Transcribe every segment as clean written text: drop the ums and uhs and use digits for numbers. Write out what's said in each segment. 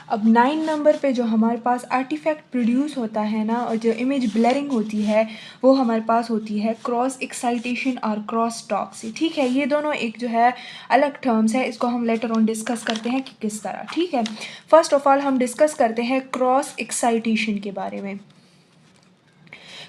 अब 9 नंबर पे जो हमारे पास आर्टिफैक्ट प्रोड्यूस होता है ना, और जो इमेज ब्लरिंग होती है वो हमारे पास होती है क्रॉस एक्साइटेशन और क्रॉस टॉक से। ठीक है, ये दोनों एक जो है अलग टर्म्स है, इसको हम लेटर ऑन डिस्कस करते हैं कि किस तरह। ठीक है, फर्स्ट ऑफ ऑल हम डिस्कस करते हैं क्रॉस एक्साइटेशन के बारे में।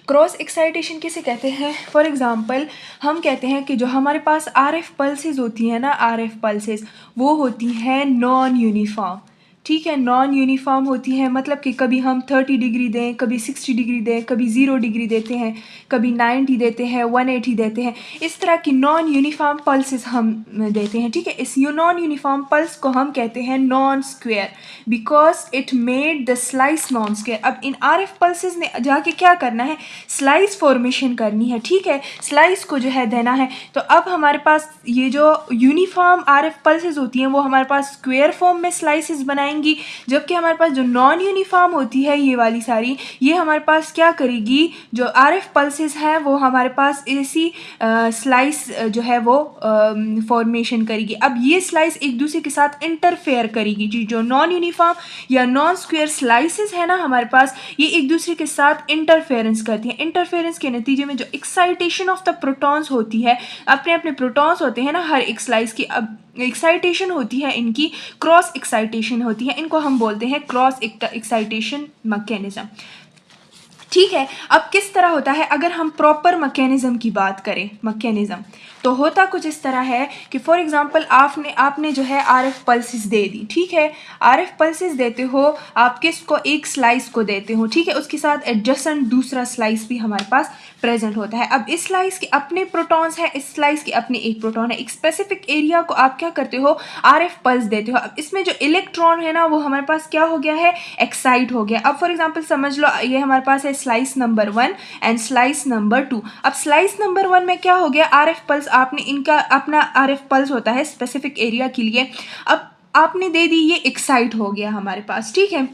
क्रॉस एक्साइटेशन किसे कहते हैं? फॉर एग्जांपल हम कहते हैं कि जो हमारे पास आरएफ पल्सेस होती हैं ना, आरएफ पल्सेस वो होती हैं नॉन यूनिफॉर्म। ठीक है, नॉन यूनिफॉर्म होती है, मतलब कि कभी हम 30 डिग्री दें, कभी 60 डिग्री दें, कभी 0 डिग्री देते हैं, कभी 90 देते हैं, 180 देते हैं। इस तरह की नॉन यूनिफॉर्म पल्सेस हम देते हैं। ठीक है, इस नॉन यूनिफॉर्म पल्स को हम कहते हैं non square, because it made the slice non square. अब इन आरएफ पल्सेस ने जाके क्या करना है? स्लाइस फॉर्मेशन करनी है। ठीक है, स्लाइस को जो है देना है। तो अब हमारे पास ये जो यूनिफॉर्म आरएफ पल्सेस होती हैं वो हमारे पास स्क्वायर फॉर्म में स्लाइसेस बनाएंगी, जबकि हमारे पास जो नॉन यूनिफॉर्म होती है ये वाली सारी, ये हमारे पास क्या करेगी? जो आरएफ पल्सेस है वो हमारे पास ऐसी स्लाइस जो है वो फॉर्मेशन करेगी। अब ये स्लाइस एक दूसरे के साथ इंटरफेयर करेगी जी। जो नॉन यूनिफॉर्म या नॉन स्क्वायर स्लाइसेस है ना हमारे पास, ये एक दूसरे के साथ इंटरफेरेंस करती हैं। इंटरफेरेंस के नतीजे में जो एक्साइटेशन ऑफ द प्रोटॉन्स होती है, अपने अपने प्रोटॉन्स होते हैं ना हर एक स्लाइस की, अब एक्साइटेशन होती है इनकी क्रॉस एक्साइटेशन होती है। इनको हम बोलते हैं क्रॉस एक्साइटेशन मैकेनिज्म। ठीक है, अब किस तरह होता है? अगर हम प्रॉपर मैकेनिज्म की बात करें, मैकेनिज्म तो होता कुछ इस तरह है कि फॉर एग्जांपल आपने जो है आरएफ पल्सेस दे दी। ठीक है, आरएफ पल्सेस देते हो आप, किसको? एक स्लाइस को देते हो। ठीक है, उसके साथ एडजेसेंट दूसरा स्लाइस भी हमारे पास प्रेजेंट होता है। अब इस स्लाइस के अपने प्रोटॉन्स हैं, इस स्लाइस के अपने एक प्रोटॉन है। एक स्पेसिफिक एरिया को आप क्या करते हो? आरएफ पल्स देते हो। अब इसमें जो इलेक्ट्रॉन है ना वो हमारे पास क्या हो गया है? एक्साइट हो गया। अब फॉर एग्जांपल समझ लो ये हमारे पास है slice number 1 and slice number 2। अब स्लाइस नंबर 1 में क्या हो गया? आरएफ पल्स आपने, इनका अपना आरएफ पल्स होता है स्पेसिफिक एरिया के लिए। अब आपने दे दी, ये एक्साइट हो गया हमारे पास। ठीक है,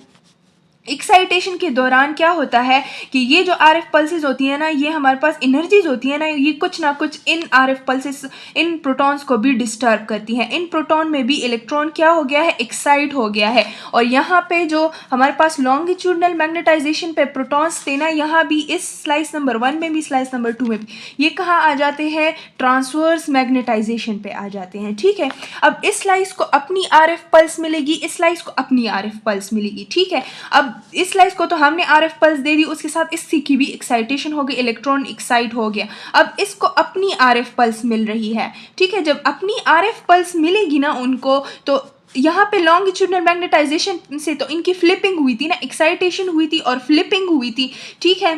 एक्साइटेशन के दौरान क्या होता है कि ये जो आरएफ पल्सेस होती है ना, ये हमारे पास एनर्जीज होती है ना, ये कुछ ना कुछ इन आरएफ पल्सेस, इन प्रोटॉन्स को भी डिस्टर्ब करती हैं। इन प्रोटॉन में भी इलेक्ट्रॉन क्या हो गया है? एक्साइट हो गया है। और यहाँ पे जो हमारे पास लॉन्गिट्यूडनल मैग्नेटाइजेशन पे प्रोटॉन्स थे ना, यहाँ भी इस स्लाइस नंबर 1 में भी, स्लाइस नंबर 2 में भी, ये कहाँ आ जाते हैं? ट्रांसवर्स मैग्नेटाइजेशन पे आ जाते हैं। ठीक है, अब इस स्लाइस को अपनी आरएफ पल्स मिलेगी, इस स्लाइस को अपनी आरएफ पल्स मिलेगी। ठीक है, अब इस स्लाइस को तो हमने आरएफ पल्स दे दी, उसके साथ इस सी की भी एक्साइटेशन हो गई, इलेक्ट्रॉन एक्साइट हो गया। अब इसको अपनी आरएफ पल्स मिल रही है। ठीक है, जब अपनी आरएफ पल्स मिलेगी ना उनको, तो यहाँ पे लॉन्गिट्यूडनल मैग्नेटाइजेशन से तो इनकी फ्लिपिंग हुई थी ना, एक्साइटेशन हुई थी और फ्लिपिंग हुई थी। ठीक है,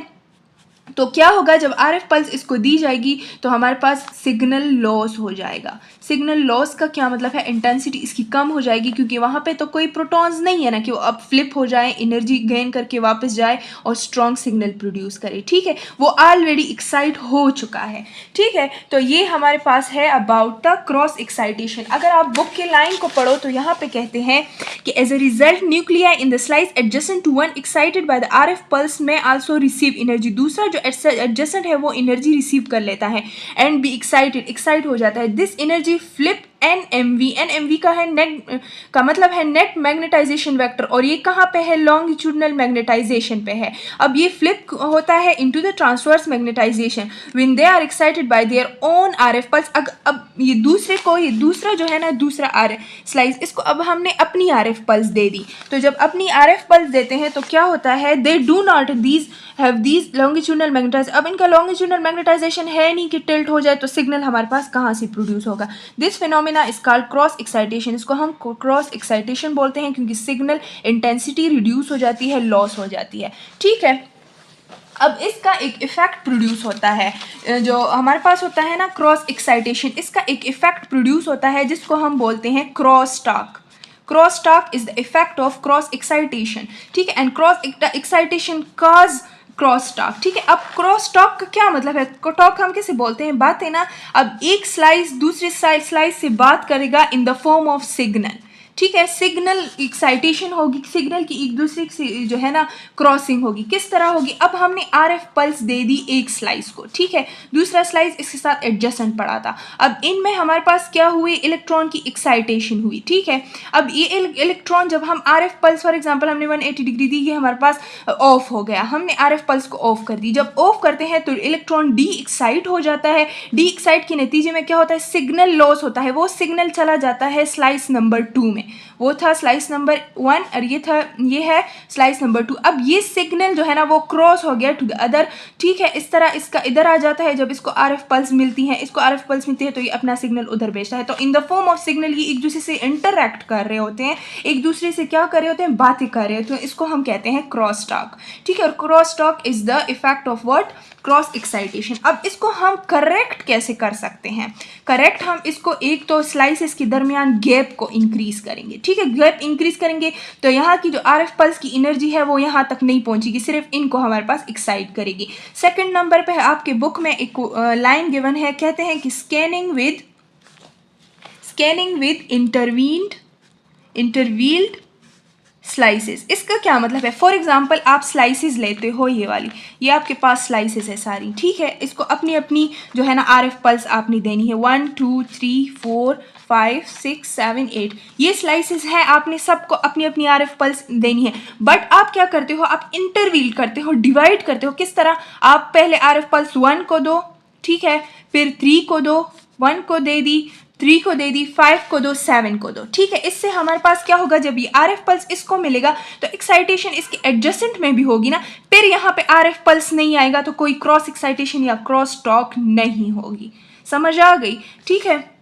तो क्या होगा? जब आरएफ पल्स इसको दी जाएगी तो हमारे पास सिग्नल लॉस हो जाएगा। सिग्नल लॉस का क्या मतलब है? इंटेंसिटी इसकी कम हो जाएगी, क्योंकि वहाँ पे तो कोई प्रोटॉन्स नहीं है ना कि वो अब फ्लिप हो जाए, एनर्जी गेन करके वापस जाए और स्ट्रॉन्ग सिग्नल प्रोड्यूस करे। ठीक है, वो ऑलरेडी एक्साइट हो चुका है। ठीक है, तो ये हमारे पास है अबाउट द क्रॉस एक्साइटेशन। अगर आप बुक के लाइन को पढ़ो तो यहाँ पे कहते हैं कि as a result nuclei in the slice adjacent to one excited by the RF pulse may also receive energy. दूसरा जो एडजेसेंट है वो एनर्जी रिसीव कर लेता है एंड बी एक्साइटेड, एक्साइट हो जाता है। This energy flip NMV, NMV का है नेट, का मतलब है नेट मैग्नेटाइजेशन वेक्टर, और ये कहाँ पे है? लॉन्गिट्यूडनल मैग्नेटाइजेशन पे है। अब ये फ्लिप होता है into the transverse magnetization when they are excited by their own RF pulse. अब ये दूसरे को, ये दूसरा जो है ना, दूसरा आरएफ स्लाइस, इसको अब हमने अपनी आरएफ पल्स दे दी। तो जब अपनी आरएफ पल्स देते हैं तो क्या होता है? They do not have these longitudinal magnetization. अब इनका लॉन्गिट्यूडनल मैग्नेटाइजेशन है नहीं कि टिल्ट हो जाए, तो सिग्नल हमारे पास कहाँ से प्रोड्यूस होगा? This phenomena is called cross excitation. इसको हम क्रॉस एक्साइटेशन बोलते हैं क्योंकि सिग्नल इंटेंसिटी रिड्यूस हो जाती है, लॉस हो जाती है। ठीक है, अब इसका एक इफेक्ट प्रोड्यूस होता है, जो हमारे पास होता है ना क्रॉस एक्साइटेशन, इसका एक इफेक्ट प्रोड्यूस होता है जिसको हम बोलते हैं cross talk. Cross talk is the effect of cross excitation. ठीक है, and cross excitation cause cross talk. ठीक है, अब क्रॉस टॉक का क्या मतलब है? टॉक हम कैसे बोलते हैं? बात है ना, अब एक स्लाइस दूसरे स्लाइस से बात करेगा in the form of signal. ठीक है, सिग्नल एक्साइटेशन होगी, सिग्नल की एक दूसरे से जो है ना क्रॉसिंग होगी। किस तरह होगी? अब हमने RF पल्स दे दी एक स्लाइस को, ठीक है, दूसरा स्लाइस इसके साथ एडजेसेंट पड़ा था। अब इनमें हमारे पास क्या हुई? इलेक्ट्रॉन की एक्साइटेशन हुई, ठीक है। अब ये इलेक्ट्रॉन जब हम RF पल्स फॉर एग्जांपल हमने 180 डिग्री दी, ये हमारे पास ऑफ हो गया, हमने RF पल्स को ऑफ कर दी। जब ऑफ करते हैं तो इलेक्ट्रॉन डी एक्साइट हो जाता है, डी एक्साइट के नतीजे में क्या होता है? सिग्नल लॉस होता है, वो सिग्नल चला जाता है स्लाइस नंबर 2 में। वो था स्लाइस नंबर 1 और ये है स्लाइस नंबर 2। अब ये सिग्नल जो है ना वो क्रॉस हो गया टू द अदर, ठीक है, इस तरह इसका इधर आ जाता है। जब इसको RF पल्स मिलती है, इसको RF पल्स मिलती है तो ये अपना सिग्नल उधर भेजता है। तो in the form of signal ये एक दूसरे से इंटरैक्ट कर रहे होते हैं, एक दूसरे से क्या कर रहे होते हैं? बातें कर रहे होते हैं। इसको हम कहते हैं क्रॉस टॉक, ठीक है। और cross talk is the effect of what? Cross excitation. अब इसको हम करेक्ट कैसे कर सकते हैं? करेक्ट हम इसको एक तो स्लाइसेस के दरमियान गैप को इंक्रीज करेंगे, ठीक है, गैप इंक्रीज करेंगे तो यहाँ की जो RF पल्स की एनर्जी है वो यहाँ तक नहीं पहुँचेगी, सिर्फ इनको हमारे पास एक्साइट करेगी। सेकंड नंबर पे आपके बुक में एक लाइन गिवन है, कहते हैं कि स्कैनिंग विद इंटरवील्ड स्लाइसेस। इसका क्या मतलब है? फॉर एग्जाम्पल आप स्लाइसेस लेते हो, ये वाली, ये आपके पास स्लाइसेस है सारी, ठीक है। इसको अपनी अपनी जो है ना RF पल्स आपने देनी है, 1 2 3 4 5 6 7 8, ये स्लाइसेस है, आपने सबको अपनी अपनी RF पल्स देनी है। बट आप क्या करते हो? आप इंटरवील करते हो, डिवाइड करते हो। किस तरह? आप पहले RF पल्स 1 को दो, ठीक है, फिर 3 को दो, 1 को दे दी, 3 को दे दी, 5 को दो, 7 को दो, ठीक है। इससे हमारे पास क्या होगा? जब ये RF पल्स इसको मिलेगा तो एक्साइटेशन इसके एडजेसेंट में भी होगी ना, फिर यहाँ पे RF पल्स नहीं आएगा तो कोई क्रॉस एक्साइटेशन या क्रॉस टॉक नहीं होगी। समझ आ गई? ठीक है।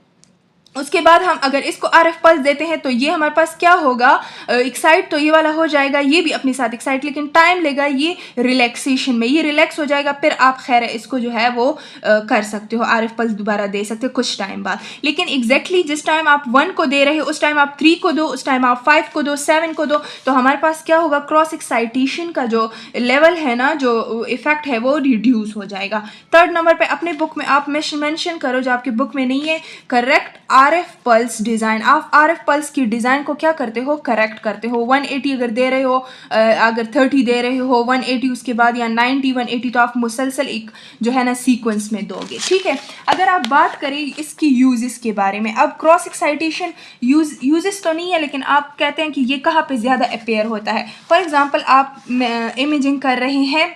उसके बाद हम अगर इसको RF पल्स देते हैं तो ये हमारे पास क्या होगा? एक्साइट तो ये वाला हो जाएगा, ये भी अपने साथ एक्साइट, लेकिन टाइम लेगा ये रिलैक्सेशन में, ये रिलैक्स हो जाएगा, फिर आप खैर इसको जो है वो कर सकते हो, RF पल्स दोबारा दे सकते हो कुछ टाइम बाद। लेकिन एग्जैक्टली जिस टाइम आप 1 को दे रहे हो उस टाइम आप 3 को दो, उस टाइम आप 5 को दो, 7 को दो, तो हमारे पास क्या होगा? क्रॉस एक्साइटेशन का जो लेवल है ना, जो इफेक्ट है वो रिड्यूस हो जाएगा। थर्ड नंबर पर अपने बुक में आप मेंशन करो, जो आपकी बुक में नहीं है, करेक्ट RF पल्स डिज़ाइन। आप RF पल्स की डिज़ाइन को क्या करते हो? करेक्ट करते हो। 180 अगर दे रहे हो, अगर 30 दे रहे हो, 180 उसके बाद या 90 180, तो आप मुसलसल एक जो है ना सीक्वेंस में दोगे, ठीक है। अगर आप बात करें इसकी यूजेस के बारे में, अब क्रॉस एक्साइटेशन यूजेस तो नहीं है, लेकिन आप कहते हैं कि ये कहाँ पे ज़्यादा अपेयर होता है। फॉर एग्जांपल आप इमेजिंग कर रहे हैं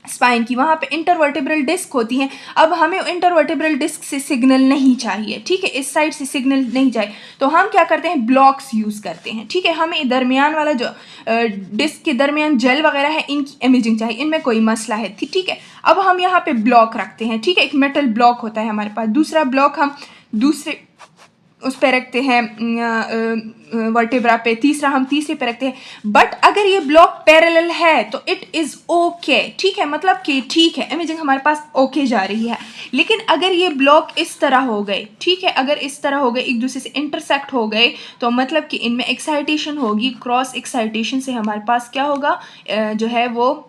स्पाइन की, वहाँ पे इंटरवर्टेब्रल डिस्क होती हैं। अब हमें इंटरवर्टेब्रल डिस्क से सिग्नल नहीं चाहिए, ठीक है, इस साइड से सिग्नल नहीं चाहिए, तो हम क्या करते हैं? ब्लॉक्स यूज़ करते हैं, ठीक है। हमें दरमियान वाला जो डिस्क के दरमियान जेल वगैरह है, इनकी इमेजिंग चाहिए, इनमें कोई मसला है, ठीक है। अब हम यहाँ पे ब्लॉक रखते हैं, ठीक है, एक मेटल ब्लॉक होता है हमारे पास, दूसरा ब्लॉक हम दूसरे उस पे रखते हैं वर्टेब्रा पे, तीसरा हम तीसरे पे रखते हैं। बट अगर ये ब्लॉक पैरेलल है तो इट इज़ ओके, ठीक है, मतलब कि ठीक है, इमेजिंग हमारे पास ओके जा रही है। लेकिन अगर ये ब्लॉक इस तरह हो गए, ठीक है, अगर इस तरह हो गए, एक दूसरे से इंटरसेक्ट हो गए, तो मतलब कि इनमें एक्साइटेशन होगी, क्रॉस एक्साइटेशन से हमारे पास क्या होगा? जो है वो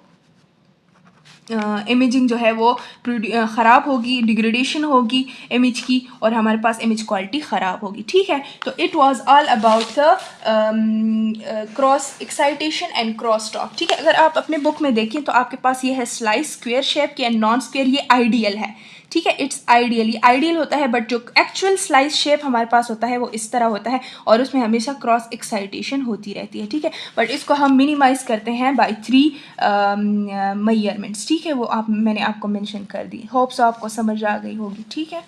इमेजिंग जो है वो ख़राब होगी, डिग्रेडेशन होगी इमेज की, और हमारे पास इमेज क्वालिटी ख़राब होगी, ठीक है। तो it was all about the cross excitation and cross talk, ठीक है। अगर आप अपने बुक में देखें तो आपके पास ये है स्लाइस स्क्वेयर शेप की एंड नॉन स्क्वेयर, ये आइडियल है, ठीक है, इट्स आइडियल होता है। बट जो एक्चुअल स्लाइस शेप हमारे पास होता है वो इस तरह होता है, और उसमें हमेशा क्रॉस एक्साइटेशन होती रहती है, ठीक है। बट इसको हम मिनिमाइज़ करते हैं बाय 3 मेजरमेंट्स, ठीक है, वो मैंने आपको मेंशन कर दी। होप्स आपको समझ आ गई होगी, ठीक है।